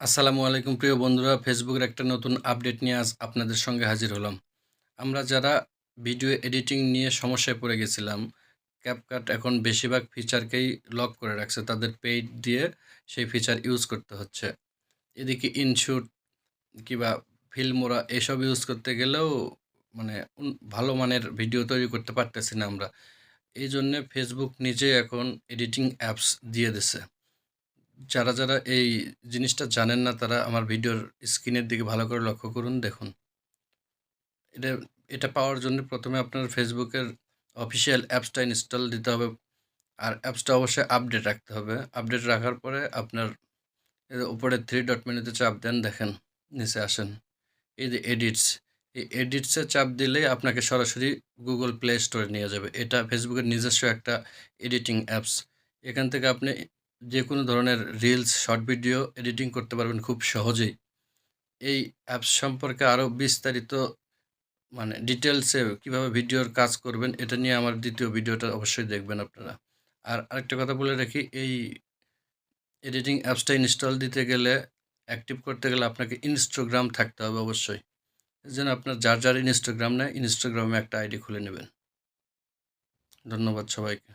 আসসালামু আলাইকুম প্রিয় বন্ধুরা, ফেসবুকের একটা নতুন আপডেট নিয়ে আজ আপনাদের সঙ্গে হাজির হলাম। আমরা যারা ভিডিও এডিটিং নিয়ে সমস্যায় পড়ে গেছিলাম, ক্যাপকাট এখন বেশিরভাগ ফিচারকেই লক করে রাখছে, তাদের পেইড দিয়ে সেই ফিচার ইউজ করতে হচ্ছে। এদিকে ইনশুট কিংবা ফিল্মোরা এসব ইউজ করতে গেলেও মানে ভালো মানের ভিডিও তৈরি করতে পারতেছি না আমরা। এই জন্যে ফেসবুক নিজে এখন এডিটিং অ্যাপস দিয়ে দিছে। যারা এই জিনিসটা জানেন না তারা আমার ভিডিওর স্ক্রিনের দিকে ভালো করে লক্ষ্য করুন, দেখুন। এটা এটা পাওয়ার জন্য প্রথমে আপনার ফেসবুকের অফিসিয়াল অ্যাপসটা ইনস্টল দিতে হবে। আর অ্যাপসটা অবশ্যই আপডেট রাখতে হবে। আপডেট রাখার পরে আপনার উপরে 3 ডট মেনুতে চাপ দেন, দেখেন নিচে আসেন। এই যে এডিটস, এই এডিটসে চাপ দিলেই আপনাকে সরাসরি গুগল প্লে স্টোরে নিয়ে যাবে। এটা ফেসবুকের নিজস্ব একটা এডিটিং অ্যাপস। এখান থেকে আপনি যে কোনো ধরনের রিলস, শর্ট ভিডিও এডিটিং করতে পারবেন খুব সহজেই। এই অ্যাপস সম্পর্কে আরও বিস্তারিত ডিটেলসে কীভাবে ভিডিওর কাজ করবেন এটা নিয়ে আমার দ্বিতীয় ভিডিওটা অবশ্যই দেখবেন আপনারা। আর আরেকটা কথা বলে রাখি, এই এডিটিং অ্যাপসটা ইনস্টল দিতে গেলে, অ্যাক্টিভ করতে গেলে আপনাকে ইনস্টাগ্রাম থাকতে হবে অবশ্যই। এজন্য আপনার যার ইনস্টাগ্রাম নেই, ইনস্টাগ্রামে একটা আইডি খুলে নেবেন। ধন্যবাদ সবাইকে।